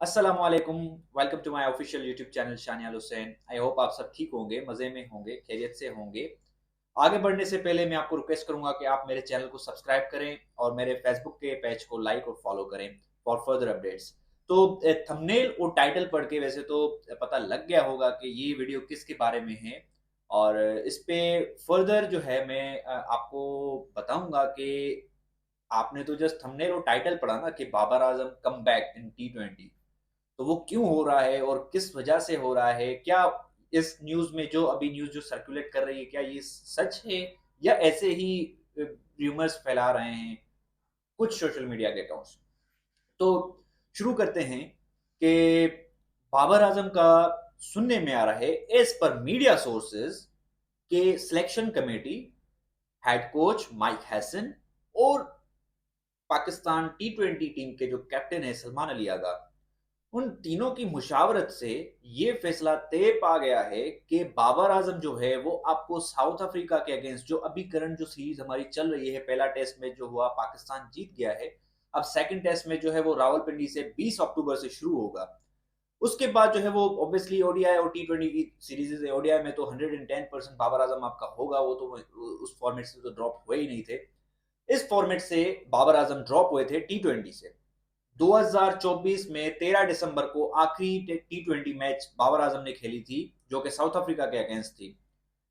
अस्सलामुअलैकुम। Welcome to my official YouTube channel Shaniyal Hussain. I hope आप सब ठीक होंगे, मज़े में होंगे, खैरियत से होंगे। आगे बढ़ने से पहले मैं आपको रिक्वेस्ट करूंगा कि आप मेरे चैनल को सब्सक्राइब करें और मेरे फेसबुक के पेज को लाइक और फॉलो करें फॉर फर्दर अपडेट्स। तो थंबनेल और टाइटल पढ़ के वैसे तो पता लग गया होगा कि ये वीडियो किसके बारे में है। और इस पे फर्दर जो है मैं आपको बताऊंगा कि आपने तो जस्ट थंबनेल और टाइटल पढ़ा ना कि Babar Azam come back in T20, तो वो क्यों हो रहा है और किस वजह से हो रहा है? क्या इस न्यूज़ में जो अभी न्यूज़ जो सर्कुलेट कर रही है, क्या ये सच है या ऐसे ही र्यूमर्स फैला रहे हैं कुछ सोशल मीडिया के अकाउंट्स? तो शुरू करते हैं कि बाबर आजम का सुनने में आ रहा है एज पर मीडिया सोर्सेज के selection committee, head coach mic Hesson और पाकिस्तान T20 टीम के जो कैप्टन है सलमान अली आगा, उन तीनों की मुशावरत से ये फैसला तय पा गया है कि बाबर आजम जो है वो आपको साउथ अफ्रीका के अगेंस्ट जो अभी करंट जो सीरीज हमारी चल रही है, पहला टेस्ट मैच जो हुआ पाकिस्तान जीत गया है। अब सेकंड टेस्ट मैच जो है वो रावलपिंडी से 20 अक्टूबर से शुरू होगा। उसके बाद जो है वो ऑब्वियसली ओडीआई और T20 की सीरीज है। ओडीआई में तो 110% बाबर आजम आपका होगा, वो तो उस फॉर्मेट से तो ड्रॉप हुए ही नहीं थे। इस फॉर्मेट से बाबर आजम ड्रॉप हुए थे T20 से। 2024 में 13 दिसंबर को आखिरी T20 मैच बाबर आजम ने खेली थी, जो कि साउथ अफ्रीका के अगेंस्ट थी।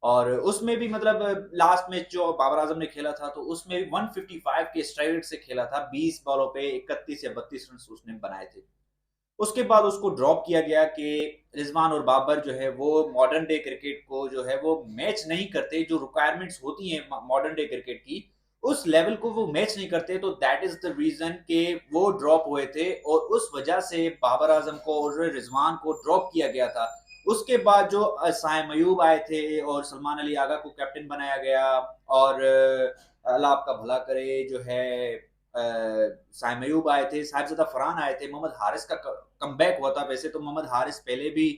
और उसमें भी मतलब लास्ट मैच जो बाबर आजम ने खेला था तो उसमें भी 155 के स्ट्राइक रेट से खेला था। 20 बॉलों पे 31 या 32 रन उसने बनाए थे। उसके बाद उसको ड्रॉप किया गया कि रिजवान और बाबर जो है वो मॉडर्न डे क्रिकेट को जो है वो मैच नहीं करते, जो रिक्वायरमेंट्स होती हैं मॉडर्न डे क्रिकेट की उस लेवल को वो मैच नहीं करते। तो दैट इज द रीजन कि वो ड्रॉप हुए थे और उस वजह से बाबर आजम को और रिजवान को ड्रॉप किया गया था। उसके बाद जो साइम अयूब आए थे और सलमान अली आगा को कैप्टन बनाया गया। और अल्लाह आपका भला करे जो है साइम अयूब आए थे, साहिबजादा फरहान आए थे, मोहम्मद हारिस का कमबैक हुआ था। वैसे तो मोहम्मद हारिस पहले भी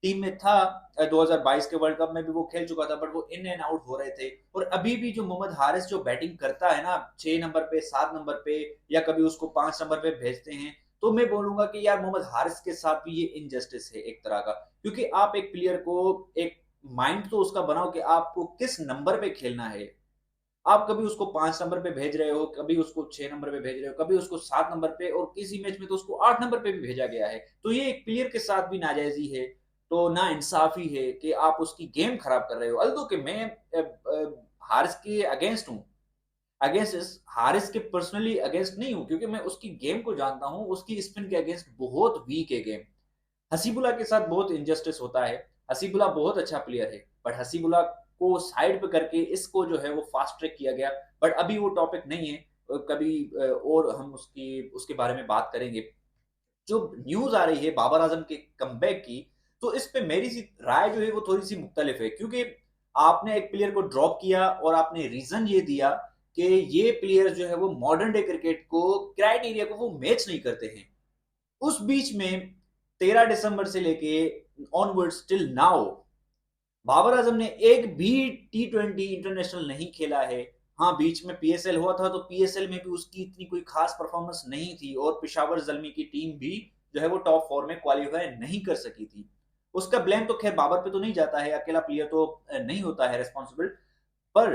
टीम में था, 2022 के वर्ल्ड कप में भी वो खेल चुका था, बट वो इन एंड आउट हो रहे थे। और अभी भी जो मोहम्मद हारिस जो बैटिंग करता है ना 6 नंबर पे, 7 नंबर पे, या कभी उसको 5 नंबर पे भेजते हैं, तो मैं बोलूंगा कि यार मोहम्मद हारिस के साथ भी ये इनजस्टिस है एक तरह का। क्योंकि आप एक प्लेयर को एक माइंड तो उसका बनाओ कि आपको किस नंबर पे खेलना है। आप कभी उसको 5 नंबर पे भेज रहे हो, कभी उसको 6 नंबर पे भेज रहे हो, कभी उसको 7 नंबर पे, और किसी मैच में तो उसको 8 नंबर पे भी भेजा गया है। तो ये एक प्लेयर के साथ भी नाजायजी है, तो ना इंसाफी है कि आप उसकी गेम खराब कर रहे हो। अल्दो कि मैं हारिस के अगेंस्ट हूँ, अगेंस्ट हारिस के पर्सनली अगेंस्ट नहीं हूँ, क्योंकि मैं उसकी गेम को जानता हूँ। उसकी स्पिन के अगेंस्ट बहुत वीक है गेम। हसीबुल्ला के साथ बहुत इनजस्टिस होता है। हसीबुल्ला बहुत अच्छा प्लेयर है, बट हसीबुल्ला को साइड पे करके इसको जो है वो फास्ट ट्रैक किया गया। बट अभी वो टॉपिक नहीं है, कभी और हम उसकी उसके बारे में बात करेंगे। जो न्यूज आ रही है बाबर आजम के कमबैक की, तो इस पे मेरी सी राय जो है वो थोड़ी सी मुख्तलिफ है। क्योंकि आपने एक प्लेयर को ड्रॉप किया और आपने रीजन ये दिया कि ये प्लेयर जो है वो मॉडर्न डे क्रिकेट को क्राइटेरिया को वो मैच नहीं करते हैं। उस बीच में 13 दिसंबर से लेके onward till now Babar Azam ने एक भी T20 इंटरनेशनल नहीं खेला है। हाँ, बीच में पीएसएल हुआ था, तो पीएसएल में भी उसकी इतनी कोई खास परफॉर्मेंस नहीं थी और पेशावर जलमी की टीम भी जो है वो टॉप 4 में क्वालिफाई नहीं कर सकी थी। उसका ब्लेम तो खैर बाबर पे तो नहीं जाता है, अकेला प्लेयर तो नहीं होता है रिस्पॉन्सिबल। पर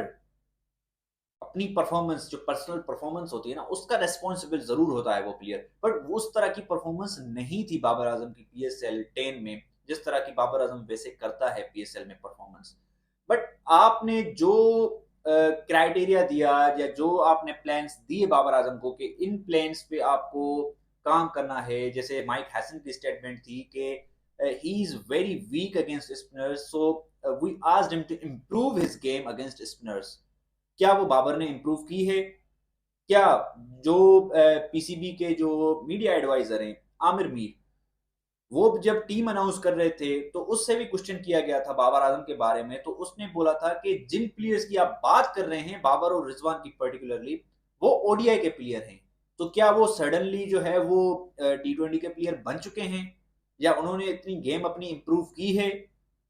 अपनी परफॉर्मेंस, जो पर्सनल परफॉर्मेंस होती है ना, उसका रेस्पॉन्सिबल जरूर होता है वो प्लेयर। बट उस तरह की परफॉर्मेंस नहीं थी बाबर आजम की पीएसएल 10 में, जिस तरह की बाबर आजम वैसे करता है पीएसएल में परफॉर्मेंस। बट आपने जो क्राइटेरिया दिया या जो आपने प्लान्स दिए बाबर आजम को कि इन प्लान्स पे आपको काम करना है, जैसे माइक हैसन की स्टेटमेंट थी कि he is very weak against spinners, so we asked him to improve his game against spinners. क्या वो बाबर ने इंप्रूव की है? क्या जो पीसीबी के जो मीडिया एडवाइजर हैं आमिर मीर, वो जब टीम अनाउंस कर रहे थे तो उससे भी क्वेश्चन किया गया था बाबर आजम के बारे में, तो उसने बोला था कि जिन प्लेयर्स की आप बात कर रहे हैं, बाबर और रिजवान की पर्टिकुलरली, वो ओडीआई के प्लेयर हैं। तो क्या वो सडनली जो है वो T20 के प्लेयर बन चुके हैं, या उन्होंने इतनी गेम अपनी इंप्रूव की है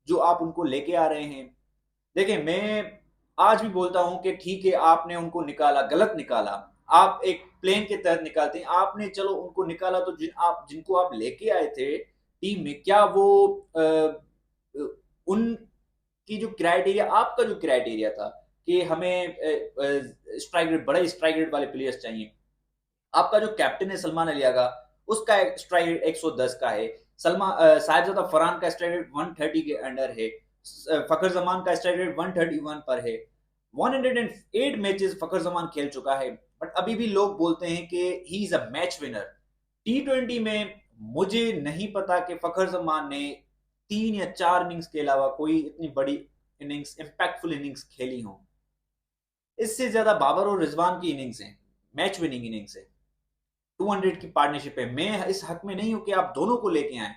जो आप उनको लेके आ रहे हैं? देखिए, मैं आज भी बोलता हूं कि ठीक है आपने उनको निकाला, गलत निकाला। आप एक प्लेन के तहत निकालते हैं, आपने चलो उनको निकाला तो जिनको आप लेके आए थे टीम में, क्या वो उनकी जो क्राइटेरिया, आपका जो क्राइटेरिया था कि हमें स्ट्राइक रेट, बड़े स्ट्राइक रेट वाले प्लेयर्स चाहिए, आपका जो कैप्टन है सलमान अली आगा, उसका स्ट्राइक रेट 110 का है, साहिबजादा फरहान का स्ट्राइक रेट 130 के अंडर है, फखर जमान का स्ट्राइक रेट 131 पर है, 108 मैचेस फखर जमान खेल चुका है, बट अभी भी लोग बोलते हैं कि he is a match winner. T20 में मुझे नहीं पता कि फखर जमान ने 3 या 4 इनिंग्स के अलावा कोई इतनी बड़ी इनिंग्स, इंपैक्टफुल इनिंग्स खेली हो। इससे ज्यादा बाबर और रिजवान की इनिंग्स है, मैच विनिंग इनिंग्स है, 200 की पार्टनरशिप है। मैं इस हक में नहीं हूं कि आप दोनों को लेके आए।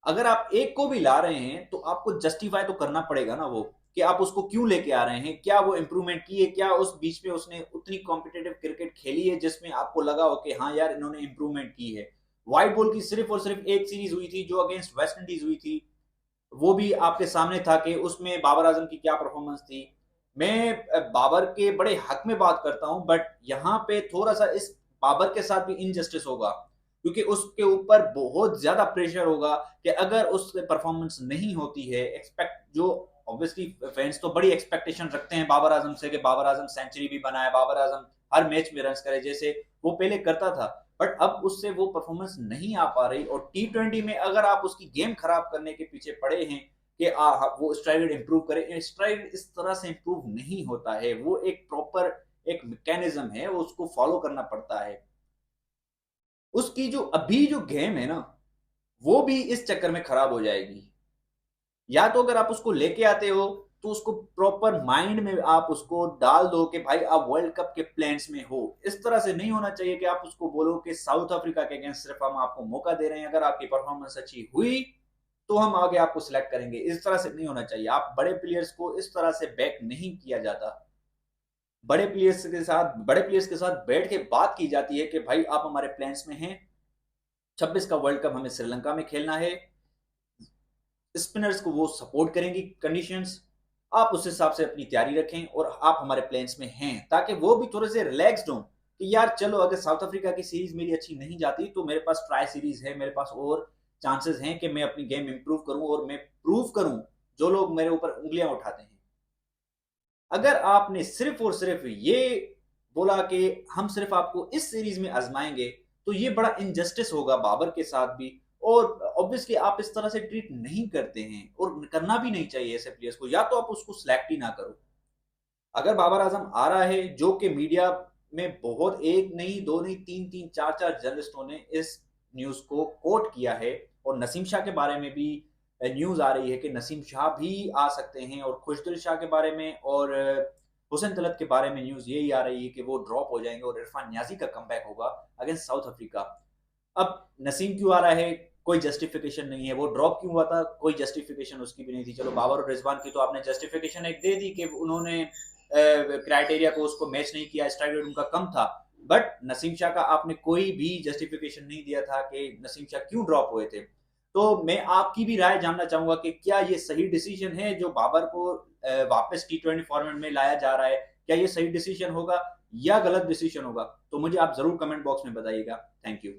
अगर आप एक को भी ला रहे हैं तो आपको जस्टिफाई तो करना पड़ेगा ना, वो कि आप उसको क्यों लेके आ रहे हैं, क्या वो इंप्रूवमेंट की है, क्या उस बीच में उसने उतनी कॉम्पिटेटिव क्रिकेट खेली है जिसमें आपको लगा हो कि हाँ यार इन्होंने इंप्रूवमेंट की है। व्हाइट बॉल की सिर्फ और सिर्फ एक सीरीज हुई थी जो अगेंस्ट वेस्ट इंडीज हुई थी, वो भी आपके सामने था कि उसमें बाबर आजम की क्या परफॉर्मेंस थी। मैं बाबर के बड़े हक में बात करता हूं, बट यहां पे थोड़ा सा इस बाबर के साथ भी इनजस्टिस होगा, क्योंकि उसके ऊपर बहुत ज्यादा प्रेशर होगा कि अगर उससे परफॉर्मेंस नहीं होती है, एक्सपेक्ट जो ऑब्वियसली फैंस तो बड़ी एक्सपेक्टेशन रखते हैं बाबर आजम से कि बाबर आजम सेंचुरी भी बनाए, बाबर आजम हर मैच में रन करे जैसे वो पहले करता था, बट अब उससे वो परफॉर्मेंस नहीं आ पा रही। और T20 में अगर आप उसकी गेम खराब करने के पीछे पड़े हैं कि वो स्ट्राइक रेट इंप्रूव करे, स्ट्राइक रेट इस तरह से इंप्रूव नहीं होता है, वो एक प्रॉपर एक मैकेनिज्म है, वो उसको फॉलो करना पड़ता है। उसकी जो अभी जो गेम है ना, वो भी इस चक्कर में खराब हो जाएगी। या तो अगर आप उसको लेके आते हो तो उसको प्रॉपर माइंड में आप उसको डाल दो कि भाई आप वर्ल्ड कप के प्लान्स में हो। इस तरह से नहीं होना चाहिए कि आप उसको बोलो कि साउथ अफ्रीका के अगेंस्ट सिर्फ हम आपको मौका दे रहे हैं, अगर आपकी परफॉर्मेंस अच्छी हुई तो हम आगे आपको सिलेक्ट करेंगे। इस तरह से नहीं होना चाहिए। आप बड़े प्लेयर्स को इस तरह से बैक नहीं किया जाता। बड़े प्लेयर्स के साथ बैठ के बात की जाती है कि भाई आप हमारे प्लान्स में हैं, 26 का वर्ल्ड कप हमें श्रीलंका में खेलना है, स्पिनर्स को वो सपोर्ट करेंगी कंडीशंस, आप उस हिसाब से अपनी तैयारी रखें और आप हमारे प्लान्स में हैं, ताकि वो भी थोड़े से रिलैक्स्ड हों कि यार चलो अगर साउथ अफ्रीका की सीरीज मेरी अच्छी नहीं जाती तो मेरे पास ट्राई सीरीज है, मेरे पास और चांसेस हैं कि मैं अपनी गेम इंप्रूव करूं और मैं प्रूव करूं जो लोग मेरे ऊपर उंगलियां उठाते हैं। अगर आपने सिर्फ और सिर्फ ये बोला कि हम सिर्फ आपको इस सीरीज में आजमाएंगे, तो ये बड़ा इनजस्टिस होगा बाबर के साथ भी। और ऑब्वियसली आप इस तरह से ट्रीट नहीं करते हैं और करना भी नहीं चाहिए ऐसे प्लेयर्स को, या तो आप उसको सिलेक्ट ही ना करो। अगर बाबर आजम आ रहा है, जो कि मीडिया में बहुत, एक नहीं दो नहीं तीन तीन चार चार जर्नलिस्टों ने इस न्यूज को कोट किया है, और नसीम शाह के बारे में भी न्यूज आ रही है कि नसीम शाह भी आ सकते हैं, और खुशदिल शाह के बारे में और हुसैन तलत के बारे में न्यूज यही आ रही है कि वो ड्रॉप हो जाएंगे और इरफान न्याजी का कमबैक होगा अगेंस्ट साउथ अफ्रीका। अब नसीम क्यों आ रहा है, कोई जस्टिफिकेशन नहीं है। वो ड्रॉप क्यों हुआ था, कोई जस्टिफिकेशन उसकी भी नहीं थी। चलो बाबर और रिजवान की तो आपने जस्टिफिकेशन एक दे दी कि उन्होंने क्राइटेरिया को उसको मैच नहीं किया, स्ट्राइक रेट उनका कम था, बट नसीम शाह का आपने कोई भी जस्टिफिकेशन नहीं दिया था कि नसीम शाह क्यों ड्रॉप हुए थे। तो मैं आपकी भी राय जानना चाहूंगा कि क्या ये सही डिसीजन है जो बाबर को वापस T20 फॉर्मेट में लाया जा रहा है, क्या ये सही डिसीजन होगा या गलत डिसीजन होगा? तो मुझे आप जरूर कमेंट बॉक्स में बताइएगा। Thank you.